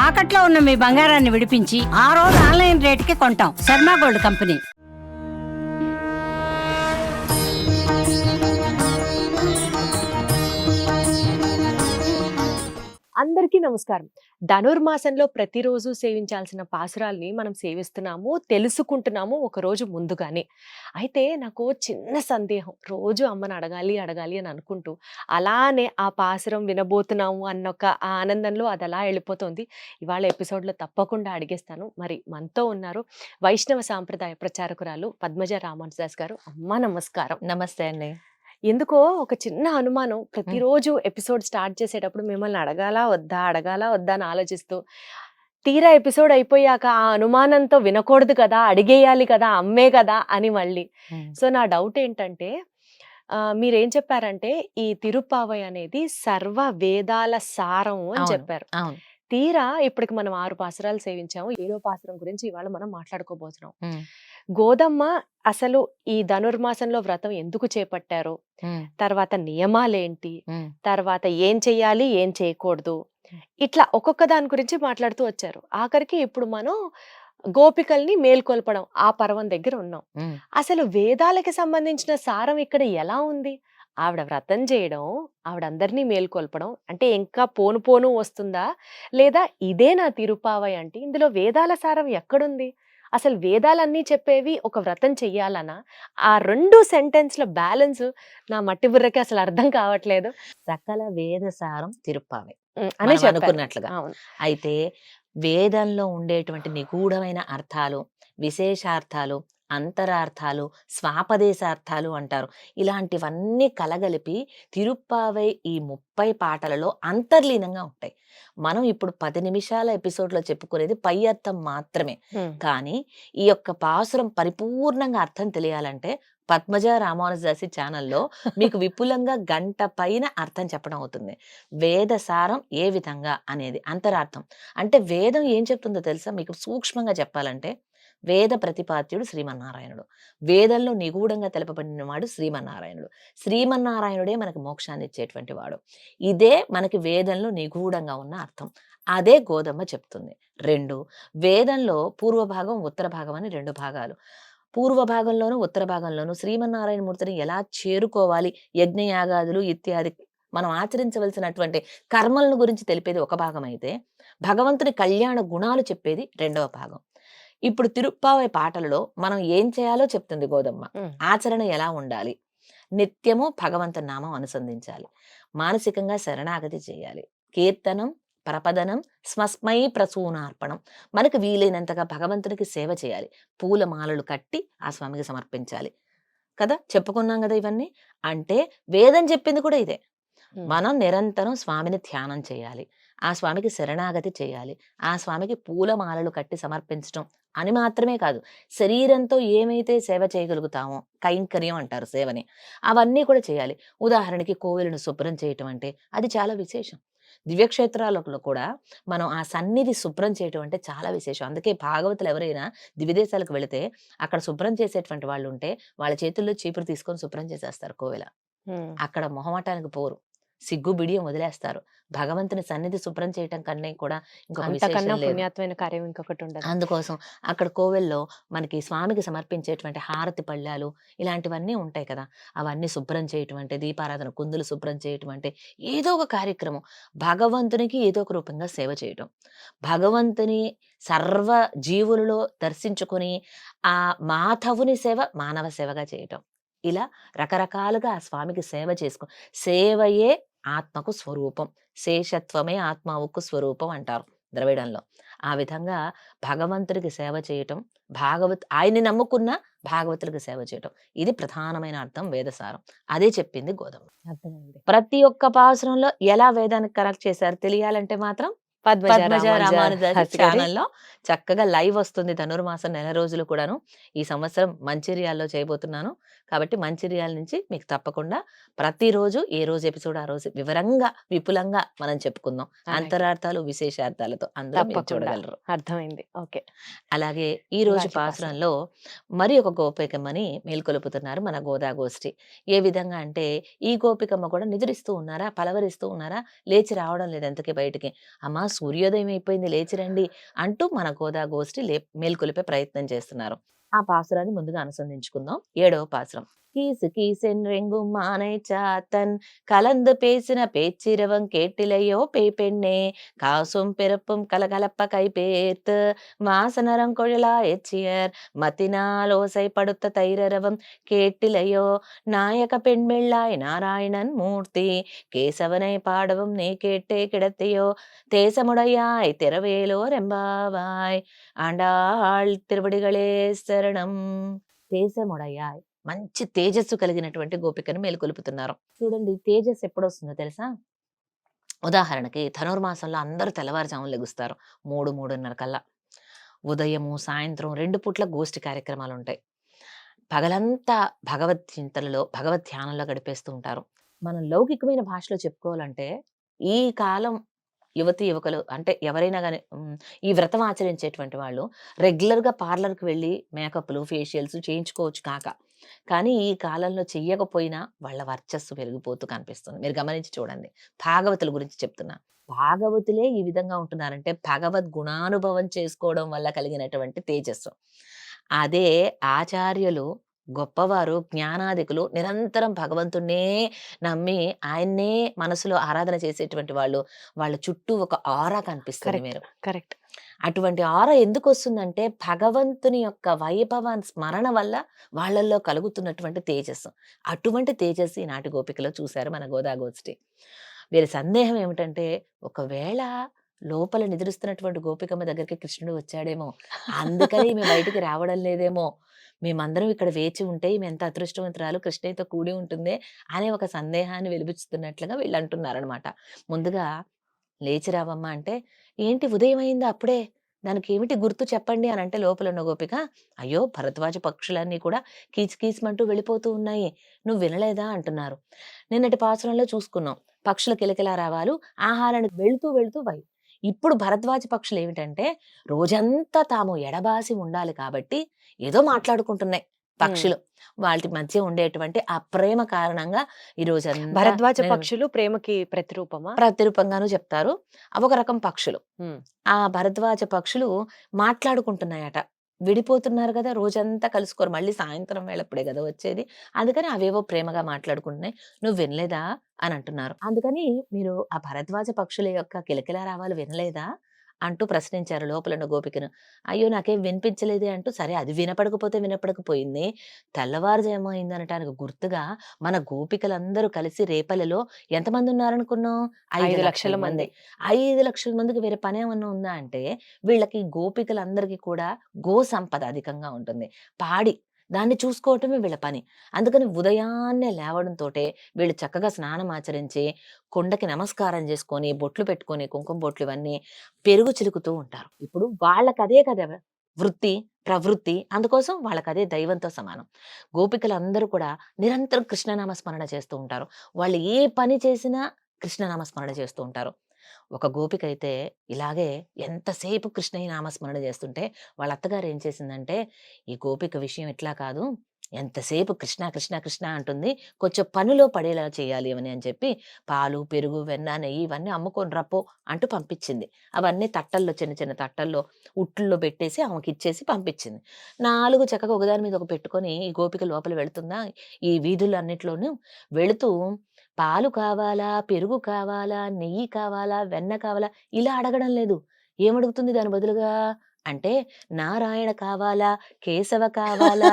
తాకట్లో ఉన్న మీ బంగారాన్ని విడిపించి ఆ రోజు ఆన్లైన్ రేటుకి కొంటాం. Sharma gold company. అందరికీ నమస్కారం. ధనుర్మాసంలో ప్రతిరోజు సేవించాల్సిన పాసురాల్ని మనం సేవిస్తున్నాము, తెలుసుకుంటున్నాము ఒకరోజు ముందుగానే. అయితే నాకు చిన్న సందేహం. రోజు అమ్మని అడగాలి, అడగాలి అని అనుకుంటూ, అలానే ఆ పాసురం వినబోతున్నాము అన్నొక ఆ ఆనందంలో అది అలా వెళ్ళిపోతుంది. ఇవాళ ఎపిసోడ్‌లో తప్పకుండా అడిగేస్తాను. మరి మనతో ఉన్నారు వైష్ణవ సాంప్రదాయ ప్రచారకురాలు పద్మజ రామానుజదాస్ గారు. అమ్మ నమస్కారం. నమస్తే అండి. ఎందుకో ఒక చిన్న అనుమానం ప్రతిరోజు ఎపిసోడ్ స్టార్ట్ చేసేటప్పుడు మిమ్మల్ని అడగాలా వద్దా అడగాలా వద్దా అని ఆలోచిస్తూ తీరా ఎపిసోడ్ అయిపోయాక ఆ అనుమానంతో వినకూడదు కదా, అడిగేయాలి కదా, అమ్మే కదా అని మళ్ళీ. సో నా డౌట్ ఏంటంటే మీరేం చెప్పారంటే ఈ తిరుప్పావై అనేది సర్వ వేదాల సారం అని అవును. చెప్పారు. అవును. తీరా ఇప్పటికి మనం 6 పాసురాలు సేవించాము. 7వ పాసురం గురించి ఇవాళ మనం మాట్లాడుకోబోతున్నాం. హ్మ్. గోదమ్మ అసలు ఈ ధనుర్మాసంలో వ్రతం ఎందుకు చేపట్టారు, హ్మ్. తర్వాత నియమాలేంటి, హ్మ్. తర్వాత ఏం చెయ్యాలి ఏం చేయకూడదు, ఇట్లా ఒక్కొక్క దాని గురించి మాట్లాడుతూ వచ్చారు. ఆఖరికి ఇప్పుడు మనం గోపికల్ని మేల్కొల్పడం ఆ పర్వం దగ్గర ఉన్నాం. హ్మ్. అసలు వేదాలకి సంబంధించిన సారం ఇక్కడ ఎలా ఉంది? ఆవిడ వ్రతం చేయడం, ఆవిడ అందరినీ మేల్కొల్పడం అంటే ఇంకా పోను పోను వస్తుందా, లేదా ఇదే నా తిరుపావై అంటే ఇందులో వేదాల సారం ఎక్కడుంది? అసలు వేదాలన్నీ చెప్పేవి ఒక వ్రతం చెయ్యాలనా? ఆ 2 సెంటెన్స్‌ల బ్యాలెన్స్ నా మట్టి బుర్రకి అసలు అర్థం కావట్లేదు. సకల వేద సారం తిరుప్పావై అని మనం చెప్పారు. అనుకున్నట్లుగా. అవును. అయితే వేదంలో ఉండేటువంటి నిగూఢమైన అర్థాలు, విశేషార్థాలు, అంతరార్థాలు, స్వాపదేశార్థాలు అంటారు. ఇలాంటివన్నీ కలగలిపి తిరుప్పావై ఈ 30 పాటలలో అంతర్లీనంగా ఉంటాయి. మనం ఇప్పుడు 10 నిమిషాల ఎపిసోడ్‌లో చెప్పుకునేది పై అర్థం మాత్రమే. కానీ ఈ యొక్క పాసురం పరిపూర్ణంగా అర్థం తెలియాలంటే పద్మజ రామానుజదాసి ఛానల్‌లో మీకు విపులంగా గంట పైన అర్థం చెప్పడం అవుతుంది. వేద సారం ఏ విధంగా అనేది అంతరార్థం. అంటే వేదం ఏం చెప్తుందో తెలుసా? మీకు సూక్ష్మంగా చెప్పాలంటే వేద ప్రతిపాద్యుడు శ్రీమన్నారాయణుడు. వేదంలో నిగూఢంగా తెలపబడిన వాడు శ్రీమన్నారాయణుడు. శ్రీమన్నారాయణుడే మనకు మోక్షాన్ని ఇచ్చేటువంటి వాడు. ఇదే మనకి వేదంలో నిగూఢంగా ఉన్న అర్థం. అదే గోదమ్మ చెప్తుంది. 2 వేదంలో పూర్వ భాగం, ఉత్తర భాగం అని 2 భాగాలు. పూర్వ భాగంలోను, ఉత్తర భాగంలోను శ్రీమన్నారాయణ మూర్తిని ఎలా చేరుకోవాలి, యజ్ఞయాగాదులు ఇత్యాది మనం ఆచరించవలసినటువంటి కర్మలను గురించి తెలిపేది ఒక భాగం అయితే, భగవంతుని కళ్యాణ గుణాలు చెప్పేది 2వ భాగం. ఇప్పుడు తిరుప్పావై పాటలలో మనం ఏం చేయాలో చెప్తుంది గోదమ్మ. ఆచరణ ఎలా ఉండాలి, నిత్యము భగవంతుని నామం అనుసంధించాలి, మానసికంగా శరణాగతి చేయాలి, కీర్తనం, ప్రపదనం, స్మస్మై ప్రసూనార్పణం, మనకు వీలైనంతగా భగవంతునికి సేవ చేయాలి, పూలమాలలు కట్టి ఆ స్వామికి సమర్పించాలి కదా, చెప్పుకున్నాం కదా ఇవన్నీ. అంటే వేదం చెప్పింది కూడా ఇదే. మనం నిరంతరం స్వామిని ధ్యానం చేయాలి, ఆ స్వామికి శరణాగతి చేయాలి, ఆ స్వామికి పూలమాలలు కట్టి సమర్పించడం అని మాత్రమే కాదు, శరీరంతో ఏమైతే సేవ చేయగలుగుతామో, కైంకర్యం అంటారు సేవని, అవన్నీ కూడా చేయాలి. ఉదాహరణకి కోవిలను శుభ్రం చేయటం అంటే అది చాలా విశేషం. దివ్యక్షేత్రాలలో కూడా మనం ఆ సన్నిధి శుభ్రం చేయటం అంటే చాలా విశేషం. అందుకే భాగవతులు ఎవరైనా దివిదేశాలకు వెళితే అక్కడ శుభ్రం చేసేటువంటి వాళ్ళు ఉంటే వాళ్ళ చేతుల్లో చీపురు తీసుకొని శుభ్రం చేసేస్తారు కోవెల. అక్కడ మొహమాటానికి పోరు, సిగ్గు బిడియం వదిలేస్తారు. భగవంతుని సన్నిధి శుభ్రం చేయటం కన్నా కూడా ఇంకొక అంతకన్నా విశేషం లేదు. పుణ్యాత్మైన కార్యం ఇంకొకటి ఉండదు. అందుకోసం అక్కడ కోవెల్లో మనకి స్వామికి సమర్పించేటువంటి హారతి పళ్ళాలు ఇలాంటివన్నీ ఉంటాయి కదా, అవన్నీ శుభ్రం చేయటం అంటే, దీపారాధన కుందులు శుభ్రం చేయటం అంటే ఏదో ఒక కార్యక్రమం, భగవంతునికి ఏదో ఒక రూపంగా సేవ చేయటం, భగవంతుని సర్వ జీవులలో దర్శించుకొని ఆ మాధవుని సేవ మానవ సేవగా చేయటం, ఇలా రకరకాలుగా ఆ స్వామికి సేవ చేసుకో, సేవయే ఆత్మకు స్వరూపం, శేషత్వమే ఆత్మకు స్వరూపం అంటారు ద్రవిడంలో. ఆ విధంగా భగవంతుడికి సేవ చేయటం, ఆయన్ని నమ్ముకున్న భాగవతులకు సేవ చేయటం, ఇది ప్రధానమైన అర్థం వేదసారం. అదే చెప్పింది గోదమ్మ. అర్థమైంది. ప్రతి ఒక్క పాసురంలో ఎలా వేదానికి కనెక్ట్ చేశారు తెలియాలంటే మాత్రం పద్మజ రామానుజదాసి ఛానల్లో చక్కగా లైవ్ వస్తుంది. ధనుర్మాసం నెల రోజులు కూడాను ఈ సంవత్సరం మంచిర్యాలలో చేయబోతున్నాను కాబట్టి మంచిర్యాల నుంచి మీకు తప్పకుండా ప్రతిరోజు ఏ రోజు ఎపిసోడ్ ఆ రోజు వివరంగా విపులంగా మనం చెప్పుకుందాం, అంతరార్థాలు విశేషార్థాలతో అందరూ మీరు చూడగలరు. అర్థమైంది. ఓకే. అలాగే ఈ రోజు పాసురంలో మరి ఒక గోపికమ్మని మేల్కొలుపుతున్నారు మన గోదా గోష్ఠి. ఏ విధంగా అంటే ఈ గోపికమ్మ కూడా నిద్రిస్తూ ఉన్నారా, పలవరిస్తూ ఉన్నారా, లేచి రావడం లేదు ఎంతకి బయటికి. అమ్మా సూర్యోదయం అయిపోయింది లేచి రండి అంటూ మన గోదా గోష్ఠి మేల్కొలిపే ప్రయత్నం చేస్తున్నారు. ఆ పాసురాన్ని ముందుగా అనుసంధించుకుందాం. 7వ పాసురం. கீசு கீசென்றெங்கும் மானை சாத்தன் கலந்து பேசின பேச்சிரவம் கேட்டிலையோ பெண்ணே காசும் பிறப்பும் கலகலப்ப கைபேர்த்து வாசனரம் கொழலா எச்சியர் மத்தினால் ஓசைப்படுத்த தைரரவம் கேட்டிலையோ நாயக பெண்மிள்ளாய் நாராயணன் மூர்த்தி கேசவனை பாடவும் நீ கேட்டே கிடத்தையோ தேசமுடையாய் திரவேலோர் எம்பாவாய் ఆండాళ్ తిరువడిగళే శరణం. దేశముడయాయ్ మంచి తేజస్సు కలిగినటువంటి గోపికను మేలుకొలుపుతున్నారు. చూడండి తేజస్సు ఎప్పుడొస్తుందో తెలుసా? ఉదాహరణకి ధనుర్మాసంలో అందరూ తెల్లవారుజామున లెగుస్తారు 3:30 కల్లా. ఉదయము సాయంత్రం 2 పూట్ల గోష్ఠి కార్యక్రమాలు ఉంటాయి. పగలంతా భగవద్ చింతనలో భగవద్ ధ్యానంలో గడిపేస్తూ ఉంటారు. మనం లౌకికమైన భాషలో చెప్పుకోవాలంటే ఈ కాలం యువతి యువకులు అంటే ఎవరైనా కానీ ఈ వ్రతం ఆచరించేటువంటి వాళ్ళు రెగ్యులర్గా పార్లర్కి వెళ్ళి మేకప్లు ఫేషియల్స్ చేయించుకోవచ్చు కానీ ఈ కాలంలో చెయ్యకపోయినా వాళ్ళ వర్చస్సు పెరిగిపోతూ కనిపిస్తుంది. మీరు గమనించి చూడండి. భాగవతుల గురించి చెప్తున్నా. భాగవతులే ఈ విధంగా ఉంటున్నారంటే భగవద్ గుణానుభవం చేసుకోవడం వల్ల కలిగినటువంటి తేజస్సు. అదే ఆచార్యులు గొప్పవారు జ్ఞానాదికులు నిరంతరం భగవంతుణ్ణే నమ్మి ఆయన్నే మనసులో ఆరాధన చేసేటువంటి వాళ్ళు, వాళ్ళ చుట్టూ ఒక ఆరా కనిపిస్తుంది. మీరు కరెక్ట్. అటువంటి ఆరా ఎందుకు వస్తుందంటే భగవంతుని యొక్క వైభవ స్మరణ వల్ల వాళ్ళల్లో కలుగుతున్నటువంటి తేజస్సు. అటువంటి తేజస్సు ఈనాటి గోపికలో చూశారు మన గోదా గోష్ఠి. వీరి సందేహం ఏమిటంటే ఒకవేళ లోపల నిద్రిస్తున్నటువంటి గోపికమ్మ దగ్గరికి కృష్ణుడు వచ్చాడేమో, అందుకని ఈమె బయటికి రావడం లేదేమో, మేమందరం ఇక్కడ వేచి ఉంటే ఈమె ఎంత అదృష్టవంతురాలు కృష్ణయ్యతో కూడి ఉంటుంది అనే ఒక సందేహాన్ని వెలిబుచ్చుతున్నట్లుగా వీళ్ళు అంటున్నారనమాట. ముందుగా లేచి రావమ్మా అంటే, ఏంటి ఉదయం అయిందా అప్పుడే, దానికి ఏమిటి గుర్తు చెప్పండి అని అంటే లోపల ఉన్న గోపిక, అయ్యో భరద్వాజ పక్షులన్నీ కూడా కీచుకీచమంటూ వెళ్ళిపోతూ ఉన్నాయి, నువ్వు వినలేదా అంటున్నారు. నిన్నటి పాసురంలో చూసుకున్నాం పక్షుల కిలకిలా రావాలు ఆహారానికి వెళుతూ వెళుతూ ఇప్పుడు భరద్వాజ పక్షులు ఏమిటంటే రోజంతా తాము ఎడబాసి ఉండాలి కాబట్టి ఏదో మాట్లాడుకుంటున్నాయి పక్షులు. వాటి మధ్య ఉండేటువంటి ఆ ప్రేమ కారణంగా ఈ రోజు భరద్వాజ పక్షులు ప్రేమకి ప్రతిరూపంగాను చెప్తారు. అవి ఒక రకం పక్షులు. ఆ భరద్వాజ పక్షులు మాట్లాడుకుంటున్నాయట. విడిపోతున్నారు కదా, రోజంతా కలుసుకోరు, మళ్ళీ సాయంత్రం వేళప్పుడే కదా వచ్చేది, అందుకని అవేవో ప్రేమగా మాట్లాడుకుంటున్నాయి, నువ్వు వినలేదా అని అంటున్నారు. అందుకని మీరు ఆ భరద్వాజ పక్షుల యొక్క కిలకిలా రావాలు వినలేదా అంటూ ప్రశ్నించారు లోపల ఉన్న గోపికను. అయ్యో నాకేం వినిపించలేదే అంటూ, సరే అది వినపడకపోతే వినపడకపోయింది, తెల్లవారుజాము అయిందనటానికి గుర్తుగా మన గోపికలందరూ కలిసి రేపల్లిలో ఎంతమంది ఉన్నారనుకున్నాం? 5 లక్షల మంది. 5 లక్షల మందికి వేరే పని ఏమన్నా ఉందా అంటే వీళ్ళకి గోపికలందరికీ కూడా గో సంపద అధికంగా ఉంటుంది, పాడి దాన్ని చూసుకోవటమే వీళ్ళ పని. అందుకని ఉదయాన్నే లేవడంతోటే వీళ్ళు చక్కగా స్నానం ఆచరించి కొండకి నమస్కారం చేసుకొని బొట్లు పెట్టుకొని కుంకుమ బొట్లు ఇవన్నీ పెరుగు చిలుకుతూ ఉంటారు. ఇప్పుడు వాళ్ళకి అదే కదా వృత్తి ప్రవృత్తి, అందుకోసం వాళ్ళకి అదే దైవంతో సమానం. గోపికలందరూ కూడా నిరంతరం కృష్ణనామ స్మరణ చేస్తూ ఉంటారు. వాళ్ళు ఏ పని చేసినా కృష్ణనామ స్మరణ చేస్తూ ఉంటారు. ఒక గోపిక అయితే ఇలాగే ఎంతసేపు కృష్ణయ్య నామస్మరణ చేస్తుంటే వాళ్ళ అత్తగారు ఏం చేసిందంటే, ఈ గోపిక విషయం ఇట్లా కాదు, ఎంతసేపు కృష్ణ కృష్ణ కృష్ణ అంటుంది, కొంచెం పనిలో పడేలా చేయాలి అని చెప్పి పాలు పెరుగు వెన్న నెయ్యి ఇవన్నీ అమ్ముకొని రప్పో అంటూ పంపించింది. అవన్నీ తట్టల్లో చిన్న చిన్న తట్టల్లో ఉట్లలో పెట్టేసి ఆమెకి ఇచ్చేసి పంపించింది. 4 చక్కగా ఒకదాని మీద ఒక పెట్టుకొని ఈ గోపిక లోపల వెళుతుందా, ఈ వీధులన్నిట్లోనూ వెళుతూ పాలు కావాలా, పెరుగు కావాలా, నెయ్యి కావాలా, వెన్న కావాలా ఇలా అడగడం లేదు. ఏమడుగుతుంది దాని బదులుగా అంటే, నారాయణ కావాలా, కేశవ కావాలా,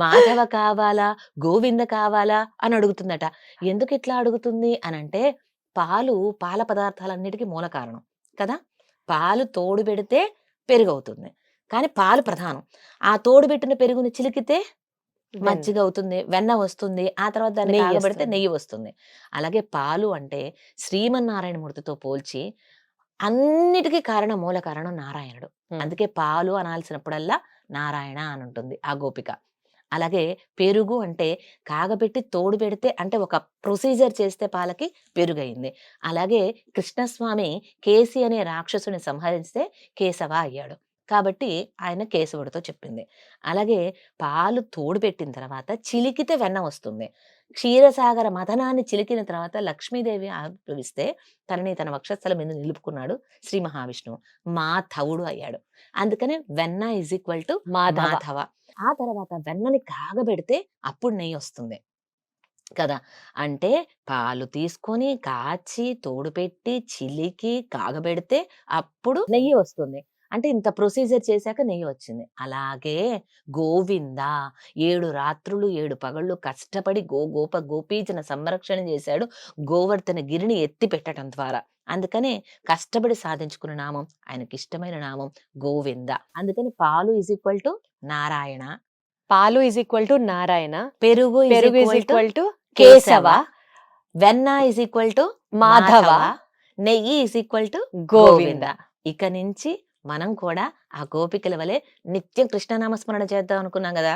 మాధవ కావాలా, గోవింద కావాలా అని అడుగుతుందట. ఎందుకు ఇట్లా అడుగుతుంది అనంటే, పాల పదార్థాలన్నిటికీ మూల కారణం కదా. పాలు తోడు పెడితే పెరుగు అవుతుంది, కానీ పాలు ప్రధానం. ఆ తోడు పెట్టిన పెరుగుని చిలికితే మజ్జిగ అవుతుంది, వెన్న వస్తుంది, ఆ తర్వాత దాన్ని కాగబెడితే నెయ్యి వస్తుంది. అలాగే పాలు అంటే శ్రీమన్నారాయణ మూర్తితో పోల్చి అన్నిటికీ కారణం మూల కారణం నారాయణుడు. అందుకే పాలు అనాల్సినప్పుడల్లా నారాయణ అని ఉంటుంది ఆ గోపిక. అలాగే పెరుగు అంటే కాగబెట్టి తోడు పెడితే అంటే ఒక ప్రొసీజర్ చేస్తే పాలకి పెరుగయింది. అలాగే కృష్ణస్వామి కేసి అనే రాక్షసుని సంహరిస్తే కేశవ అయ్యాడు. కాబట్టి ఆయన కేశవుడితో చెప్పింది. అలాగే పాలు తోడు పెట్టిన తర్వాత చిలికితే వెన్న వస్తుంది. క్షీరసాగర మథనాన్ని చిలికిన తర్వాత లక్ష్మీదేవి ఆవిర్భవిస్తే తనని తన వక్షస్థలం మీద నిలుపుకున్నాడు శ్రీ మహావిష్ణువు. మాధవుడు అయ్యాడు. అందుకనే వెన్న is equal to Madhava. Madhava. ఆ తర్వాత వెన్నని కాగబెడితే అప్పుడు నెయ్యి వస్తుంది కదా! అంటే పాలు తీసుకొని, కాచి, తోడు పెట్టి, చిలికి, కాగబెడితే అప్పుడు నెయ్యి వస్తుంది. అంటే ఇంత ప్రొసీజర్ చేశాక నెయ్యి వచ్చింది. అలాగే గోవింద 7 రాత్రులు 7 పగళ్ళు కష్టపడి గోపీజన సంరక్షణ చేశాడు గోవర్ధన గిరిని ఎత్తి పెట్టడం ద్వారా. అందుకనే కష్టపడి సాధించుకున్న నామం, ఆయనకిష్టమైన నామం గోవింద. అందుకని పాలు ఈజ్ ఈక్వల్ టు నారాయణ, పాలు ఈజ్ ఈక్వల్ టు నారాయణ, పెరుగు పెరుగు is is equal to Keshava, Keshava, వెన్న ఈజ్ ఈక్వల్ టు మాధవ, నెయ్యి ఈజ్ ఈక్వల్ టు గోవింద. ఇక నుంచి మనం కూడా ఆ గోపికల వలె నిత్యం కృష్ణనామస్మరణ చేద్దాం అనుకున్నాం కదా!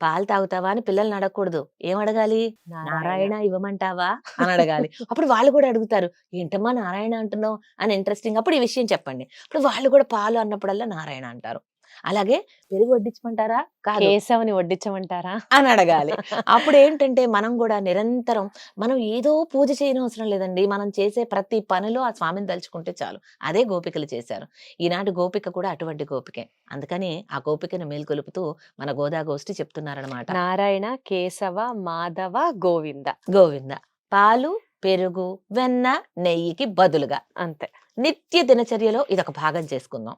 పాలు తాగుతావా అని పిల్లల్ని అడగకూడదు. ఏం అడగాలి? నారాయణ ఇవ్వమంటావా అని అడగాలి. అప్పుడు వాళ్ళు కూడా అడుగుతారు, ఏంటమ్మా నారాయణ అంటున్నావు అని ఇంట్రెస్టింగ్. అప్పుడు ఈ విషయం చెప్పండి. అప్పుడు వాళ్ళు కూడా పాలు అన్నప్పుడల్లా నారాయణ అంటారు. అలాగే పెరుగు వడ్డించమంటారా? కాదు కేశవుని వడ్డించమంటారా అని అడగాలి. అప్పుడు ఏంటంటే మనం కూడా నిరంతరం మనం ఏదో పూజ చేయనవసరం లేదండి. మనం చేసే ప్రతి పనిలో ఆ స్వామిని తలుచుకుంటే చాలు. అదే గోపికలు చేశారు. ఈనాటి గోపిక కూడా అటువంటి గోపికే. అందుకని ఆ గోపికను మేల్కొలుపుతూ మన గోదాగోష్ఠి చెప్తున్నారనమాట. నారాయణ, కేశవ, మాధవ, గోవింద. గోవింద. పాలు, పెరుగు, వెన్న, నెయ్యికి బదులుగా అంతే. నిత్య దినచర్యలో ఇదొక భాగం చేసుకుందాం.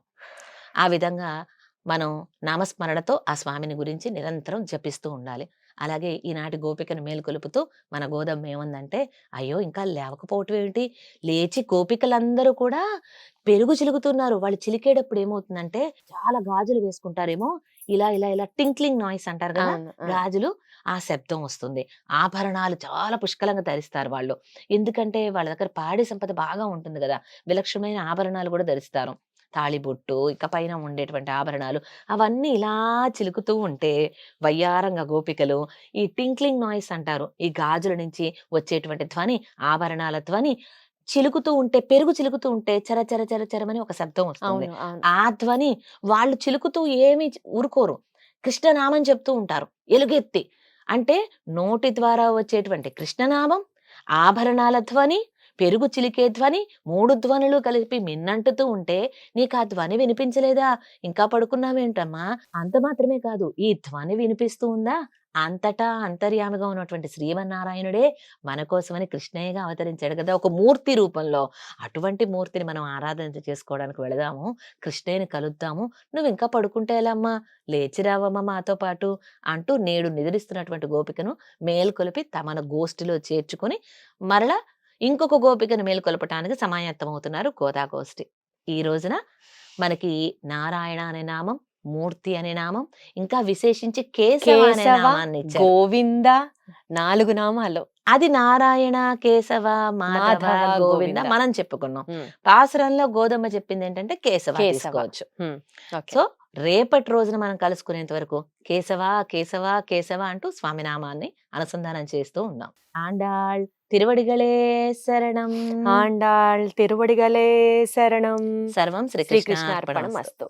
ఆ విధంగా మనం నామస్మరణతో ఆ స్వామిని గురించి నిరంతరం జపిస్తూ ఉండాలి. అలాగే ఈనాటి గోపికను మేలుకొలుపుతూ మన గోదమ్మ ఏముందంటే, అయ్యో ఇంకా లేవకపోవటం ఏమిటి, లేచి గోపికలందరూ కూడా పెరుగు చిలుకుతున్నారు. వాళ్ళు చిలికేటప్పుడు ఏమవుతుందంటే చాలా గాజులు వేసుకుంటారేమో, ఇలా ఇలా ఇలా టింక్లింగ్ నాయిస్ అంటారు కదా, అవును, ఆ. గాజులు, ఆ శబ్దం వస్తుంది. ఆభరణాలు చాలా పుష్కలంగా ధరిస్తారు వాళ్ళు. ఎందుకంటే వాళ్ళ దగ్గర పాడి సంపద బాగా ఉంటుంది కదా, విలక్షణమైన ఆభరణాలు కూడా ధరిస్తారు. తాళిబొట్టు, ఇక పైన ఉండేటువంటి ఆభరణాలు అవన్నీ ఇలా చిలుకుతూ ఉంటే వయ్యారంగా గోపికలు ఈ టింక్లింగ్ నాయిస్ అంటారు, ఈ గాజుల నుంచి వచ్చేటువంటి ధ్వని, ఆభరణాల ధ్వని చిలుకుతూ ఉంటే, పెరుగు చిలుకుతూ ఉంటే చర చర చర చరమని ఒక శబ్దం వస్తుంది. అవును, అవును. ఆ ధ్వని వాళ్ళు చిలుకుతూ ఏమీ ఊరుకోరు, కృష్ణనామం చెప్తూ ఉంటారు ఎలుగెత్తి. అంటే నోటి ద్వారా వచ్చేటువంటి కృష్ణనామం, ఆభరణాల ధ్వని, పెరుగు చిలికే ధ్వని, 3 ధ్వనులు కలిపి మిన్నంటుతూ ఉంటే నీకు ఆ ధ్వని వినిపించలేదా? ఇంకా పడుకున్నావేంటమ్మా? అంత మాత్రమే కాదు, ఈ ధ్వని వినిపిస్తూ ఉందా? అంతటా అంతర్యామిగా ఉన్నటువంటి శ్రీమన్నారాయణుడే మన కోసమని కృష్ణయ్యగా అవతరించాడు కదా, ఒక మూర్తి రూపంలో. అటువంటి మూర్తిని మనం ఆరాధన చేసుకోవడానికి వెళదాము, కృష్ణయ్యని కలుద్దాము. నువ్వు ఇంకా పడుకుంటే ఎలా అమ్మా, లేచిరావమ్మా మాతో పాటు అంటూ నేడు నిద్రిస్తున్నటువంటి గోపికను మేల్కొలిపి తమన గోష్ఠిలో చేర్చుకొని మరలా ఇంకొక గోపికను మేల్కొల్పటానికి సమాయత్తమవుతున్నారు గోదాగోష్ఠి. ఈ రోజున మనకి నారాయణ అనే నామం, మూర్తి అనే నామం, ఇంకా విశేషించి కేశవ అనే కేశవ, నామాన్ని ఇచ్చారు. గోవింద, 4 నామాలు. అది నారాయణ, కేశవ, మాధవ, మాధవ, గోవింద గోవింద. మనం చెప్పుకున్నాం. ఉమ్, పాసురంలో గోదమ్మ చెప్పింది ఏంటంటే కేశవ కేశవ. తీసుకోవచ్చు. ఉమ్, ఓకే. సో రేపటి రోజున మనం కలుసుకునేంత వరకు కేశవ కేశవ కేశవ అంటూ స్వామి నామాన్ని అనుసంధానం చేస్తూ ఉందాం. ఆండాళ్ తిరువడిగలే శరణం. ఆండాళ్ తిరువడిగలే శరణం. సర్వం శ్రీకృష్ణ శ్రీకృష్ణ అర్పణం అస్తు.